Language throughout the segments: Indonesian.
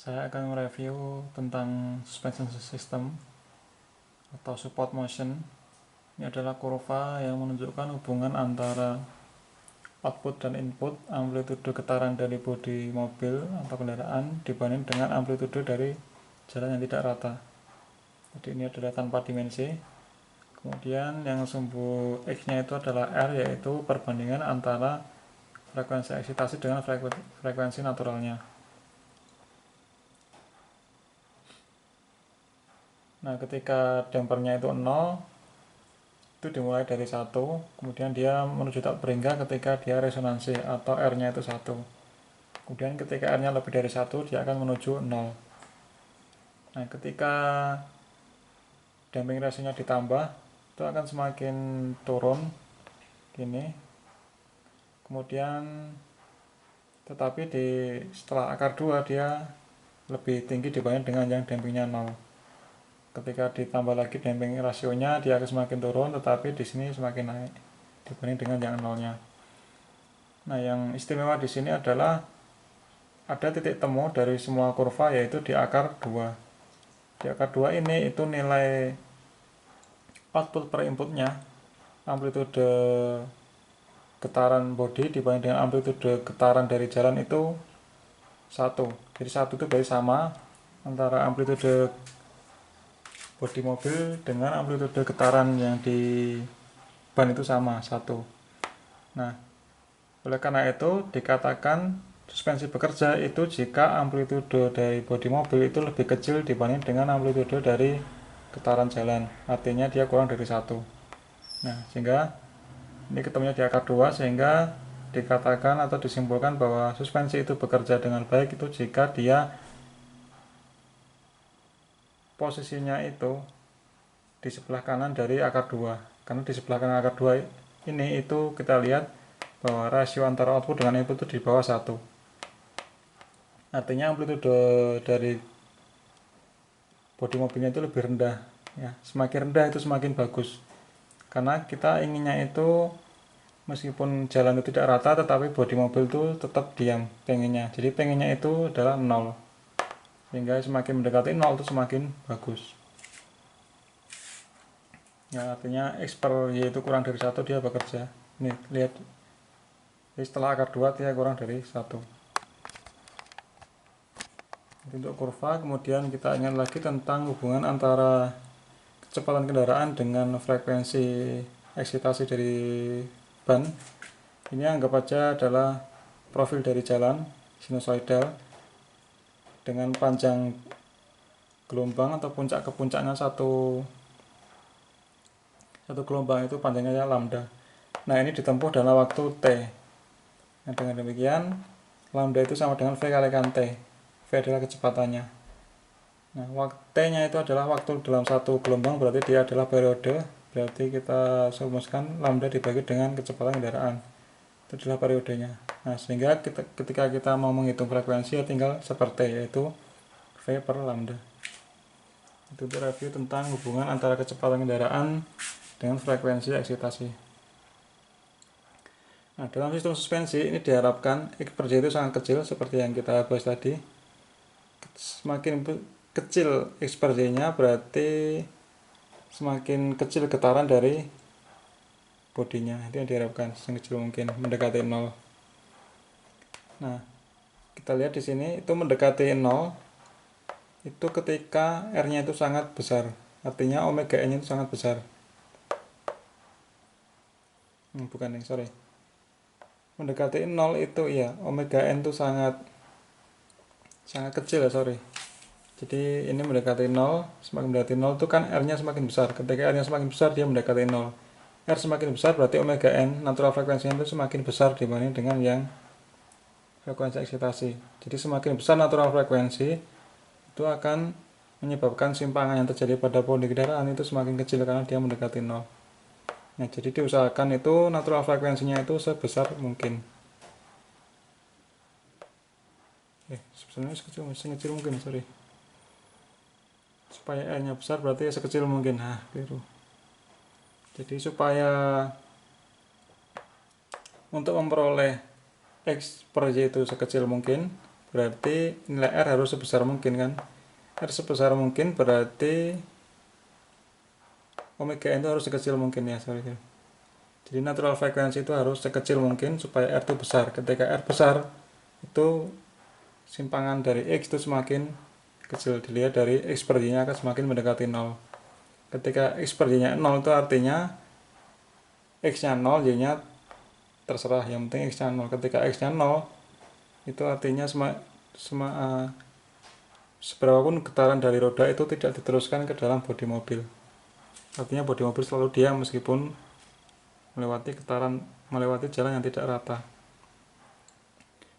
Saya akan mereview tentang suspension system atau support motion. Ini adalah kurva yang menunjukkan hubungan antara output dan input amplitude getaran dari bodi mobil atau kendaraan dibanding dengan amplitude dari jalan yang tidak rata. Jadi ini adalah tanpa dimensi. Kemudian yang sumbu X-nya itu adalah R, yaitu perbandingan antara frekuensi eksitasi dengan frekuensi naturalnya. Nah, ketika dampernya itu 0, itu dimulai dari 1, kemudian dia menuju tak berhingga ketika dia resonansi atau R-nya itu 1. Kemudian ketika R-nya lebih dari 1, dia akan menuju 0. Nah, ketika damping ratio-nya ditambah, itu akan semakin turun gini. Kemudian tetapi setelah akar 2 dia lebih tinggi dibanding dengan yang dampingnya 0. Ketika ditambah lagi damping rasionya, dia akan semakin turun, tetapi di sini semakin naik dibanding dengan yang nolnya. Nah, yang istimewa di sini adalah ada titik temu dari semua kurva, yaitu di akar 2. Di akar 2 ini itu nilai output per inputnya, amplitude getaran bodi dibanding dengan amplitude getaran dari jalan itu 1. Jadi 1 itu berarti sama antara amplitude bodi mobil dengan amplitude getaran yang di ban itu sama, 1. Nah, oleh karena itu dikatakan suspensi bekerja itu jika amplitude dari bodi mobil itu lebih kecil dibanding dengan amplitude dari getaran jalan. Artinya dia kurang dari 1. Nah, sehingga ini ketemunya di akar 2, sehingga dikatakan atau disimpulkan bahwa suspensi itu bekerja dengan baik itu jika dia posisinya itu di sebelah kanan dari akar 2. Karena di sebelah kanan akar 2 ini itu kita lihat bahwa rasio antara output dengan input itu di bawah 1. Artinya amplitude dari bodi mobilnya itu lebih rendah ya. Semakin rendah itu semakin bagus. Karena kita inginnya itu meskipun jalan itu tidak rata, tetapi bodi mobil itu tetap diam pengennya. Jadi pengennya itu adalah 0. Sehingga semakin mendekati 0 itu semakin bagus. Ya, artinya X per Y itu kurang dari 1, dia bekerja. Nih, lihat. Jadi setelah akar 2 dia kurang dari 1. Untuk kurva, kemudian kita ingat lagi tentang hubungan antara kecepatan kendaraan dengan frekuensi eksitasi dari ban. Ini anggap aja adalah profil dari jalan sinusoidal dengan panjang gelombang atau puncak ke puncaknya satu gelombang itu panjangnya lambda. Nah, ini ditempuh dalam waktu T. Nah, dengan demikian lambda itu sama dengan V kalikan T. V adalah kecepatannya. Nah, T-nya itu adalah waktu dalam satu gelombang, berarti dia adalah periode. Berarti kita rumuskan lambda dibagi dengan kecepatan kendaraan. Itu adalah periodenya. Nah, sehingga ketika kita mau menghitung frekuensi ya tinggal seperti, yaitu V per lambda. Itu review tentang hubungan antara kecepatan kendaraan dengan frekuensi eksitasi. Nah, dalam sistem suspensi ini diharapkan X per Y itu sangat kecil seperti yang kita bahas tadi. Semakin kecil X per Y-nya berarti semakin kecil getaran dari bodinya. Itu yang diharapkan sekecil mungkin, mendekati 0. Nah, kita lihat di sini itu mendekati 0 itu ketika R-nya itu sangat besar. Artinya omega N itu sangat besar. Bukan nih, sorry. Mendekati 0 itu ya, omega N itu sangat kecil ya, sorry. Jadi ini mendekati 0, semakin mendekati 0 itu kan R-nya semakin besar. Ketika R-nya semakin besar, dia mendekati 0. R semakin besar berarti omega N, natural frekuensinya itu semakin besar dibanding dengan yang frekuensi eksitasi. Jadi semakin besar natural frekuensi, itu akan menyebabkan simpangan yang terjadi pada bodi kendaraan itu semakin kecil karena dia mendekati 0. Nah, jadi diusahakan itu natural frekuensinya itu sebesar mungkin. Sebenarnya sekecil mungkin, sorry. Supaya R-nya besar berarti sekecil mungkin. Nah, keliru. Jadi supaya untuk memperoleh X per Y itu sekecil mungkin, berarti nilai R harus sebesar mungkin kan. R sebesar mungkin berarti omega n itu harus sekecil mungkin ya, sorry. Jadi natural frequency itu harus sekecil mungkin supaya R itu besar. Ketika R besar, itu simpangan dari X itu semakin kecil. Dilihat dari X per Y-nya akan semakin mendekati 0. Ketika X per Y-nya 0 itu artinya X-nya 0, Y-nya terserah, yang penting X-nya 0. Ketika X-nya 0, itu artinya seberapapun getaran dari roda itu tidak diteruskan ke dalam bodi mobil. Artinya bodi mobil selalu diam meskipun melewati jalan yang tidak rata.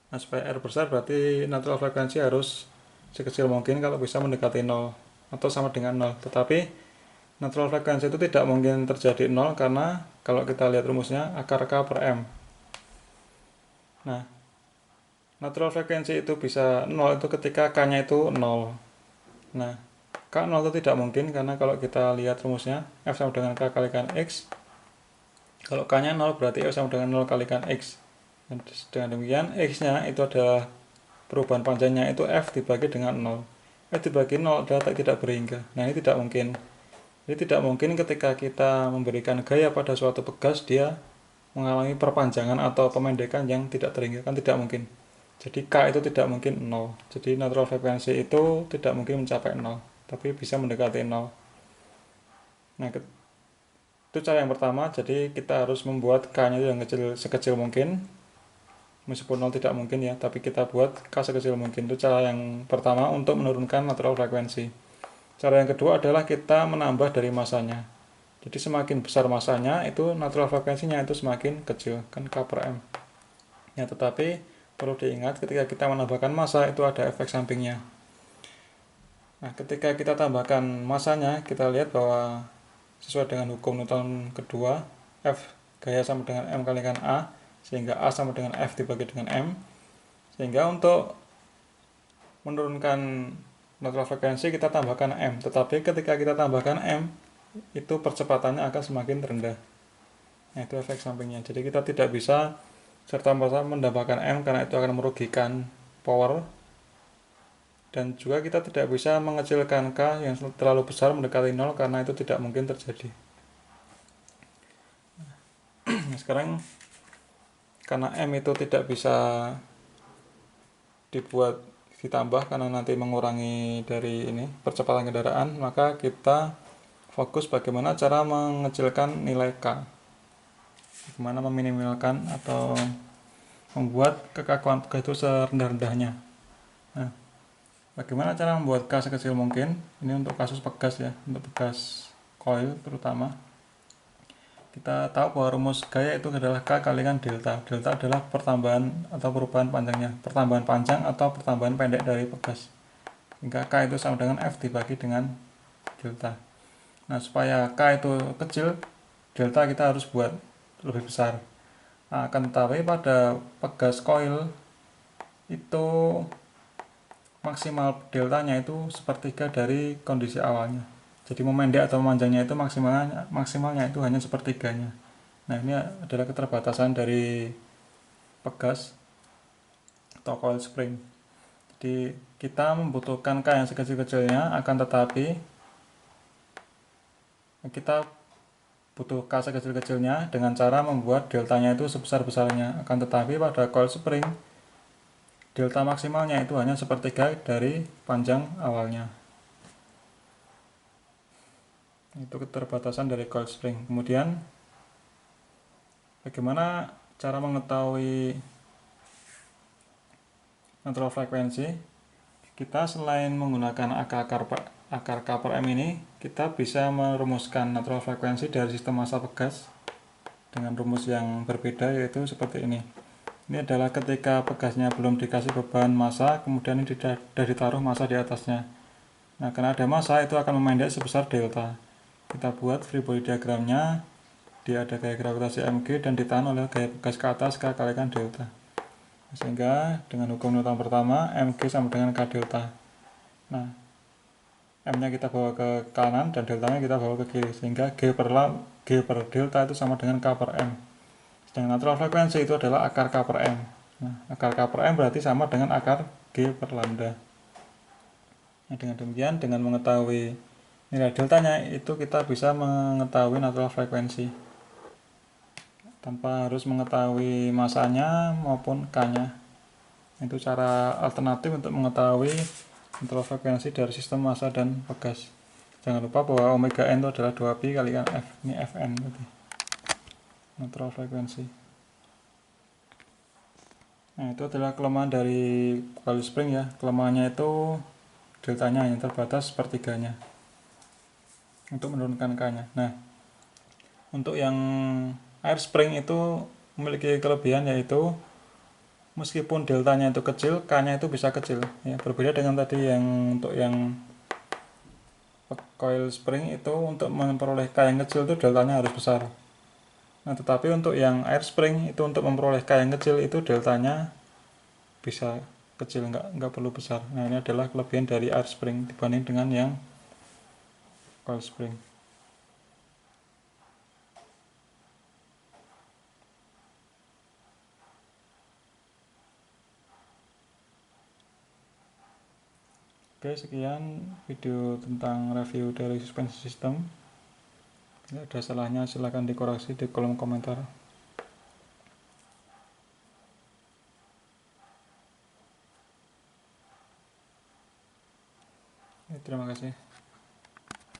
Nah, supaya R besar berarti natural frekuensi harus sekecil mungkin kalau bisa mendekati 0 atau sama dengan 0. Tetapi natural frekuensi itu tidak mungkin terjadi 0 karena kalau kita lihat rumusnya akar K per M. Nah, natural frekuensi itu bisa 0 itu ketika K-nya itu 0. Nah, K 0 itu tidak mungkin karena kalau kita lihat rumusnya F sama dengan K kalikan X. Kalau K-nya 0 berarti F sama dengan 0 kalikan X. Dan dengan demikian X-nya itu adalah perubahan panjangnya itu F dibagi dengan 0. F dibagi 0 adalah tidak berhingga. Nah, ini tidak mungkin. Jadi tidak mungkin ketika kita memberikan gaya pada suatu pegas dia mengalami perpanjangan atau pemendekan yang tidak terhingga, kan tidak mungkin. Jadi K itu tidak mungkin 0. Jadi natural frekuensi itu tidak mungkin mencapai 0, tapi bisa mendekati 0. Nah, itu cara yang pertama. Jadi kita harus membuat K-nya yang sekecil mungkin. Meskipun 0 tidak mungkin ya, tapi kita buat K sekecil mungkin. Itu cara yang pertama untuk menurunkan natural frekuensi. Cara yang kedua adalah kita menambah dari masanya. Jadi semakin besar masanya, itu natural frekuensinya itu semakin kecil, kan K per M. Ya, tetapi perlu diingat ketika kita menambahkan massa itu ada efek sampingnya. Nah, ketika kita tambahkan massanya, kita lihat bahwa sesuai dengan hukum Newton kedua, F gaya sama dengan M kalikan A, sehingga A sama dengan F dibagi dengan M. Sehingga untuk menurunkan natural frekuensi kita tambahkan M, tetapi ketika kita tambahkan M, itu percepatannya akan semakin rendah. Nah, itu efek sampingnya. Jadi kita tidak bisa serta-merta menambahkan M karena itu akan merugikan power. Dan juga kita tidak bisa mengecilkan K yang terlalu besar mendekati 0 karena itu tidak mungkin terjadi. Nah, sekarang karena M itu tidak bisa ditambah karena nanti mengurangi dari ini percepatan kendaraan, maka kita fokus bagaimana cara mengecilkan nilai K, bagaimana meminimalkan atau membuat kekakuan pegas itu serendah-rendahnya. Nah, bagaimana cara membuat K sekecil mungkin? Ini untuk kasus pegas ya, untuk pegas coil terutama. Kita tahu bahwa rumus gaya itu adalah K kalikan delta. Delta adalah pertambahan atau perubahan panjangnya, pertambahan panjang atau pertambahan pendek dari pegas. Hingga K itu sama dengan F dibagi dengan delta. Nah, supaya K itu kecil, delta kita harus buat lebih besar. Nah, akan tetapi pada pegas coil itu maksimal deltanya itu sepertiga dari kondisi awalnya. Jadi memendek atau memanjangnya itu maksimalnya itu hanya sepertiganya. Nah, ini adalah keterbatasan dari pegas atau coil spring. Jadi kita membutuhkan K yang sekecil-kecilnya, akan tetapi kita butuh K sekecil-kecilnya dengan cara membuat deltanya itu sebesar-besarnya. Akan tetapi pada coil spring delta maksimalnya itu hanya sepertiga dari panjang awalnya. Itu keterbatasan dari coil spring. Kemudian bagaimana cara mengetahui natural frekuensi? Kita selain menggunakan akar K per M ini, kita bisa merumuskan natural frekuensi dari sistem massa pegas dengan rumus yang berbeda, yaitu seperti ini. Ini adalah ketika pegasnya belum dikasih beban massa, kemudian ini sudah ditaruh massa di atasnya. Nah, karena ada massa, itu akan memendek sebesar delta. Kita buat free body diagramnya. Dia ada gaya gravitasi mg dan ditahan oleh gaya pegas ke atas K kalikan delta. Sehingga dengan hukum Newton pertama, mg sama dengan K delta. Nah, M-nya kita bawa ke kanan dan deltanya kita bawa ke kiri, sehingga G per delta itu sama dengan K per M. Sedangkan natural frekuensi itu adalah akar K per M. Nah, akar K per M berarti sama dengan akar G per lambda. Nah, dengan demikian, dengan mengetahui nilai deltanya, itu kita bisa mengetahui natural frekuensi tanpa harus mengetahui masanya maupun K-nya. Itu cara alternatif untuk mengetahui natural frekuensi dari sistem massa dan pegas. Jangan lupa bahwa omega n itu adalah 2pi kalikan F, ini Fn berarti natural frekuensi. Nah, itu adalah kelemahan dari coil spring ya. Kelemahannya itu deltanya yang terbatas sepertiganya untuk menurunkan K-nya. Nah, untuk yang air spring itu memiliki kelebihan yaitu meskipun deltanya itu kecil, K-nya itu bisa kecil ya. Berbeda dengan tadi yang untuk yang coil spring itu untuk memperoleh K yang kecil itu deltanya harus besar. Nah, tetapi untuk yang air spring itu untuk memperoleh K yang kecil itu deltanya bisa kecil, nggak perlu besar. Nah, ini adalah kelebihan dari air spring dibanding dengan yang coil spring. Oke, sekian video tentang review dari suspensi system. Jika ada salahnya silahkan dikoreksi di kolom komentar. Terima kasih.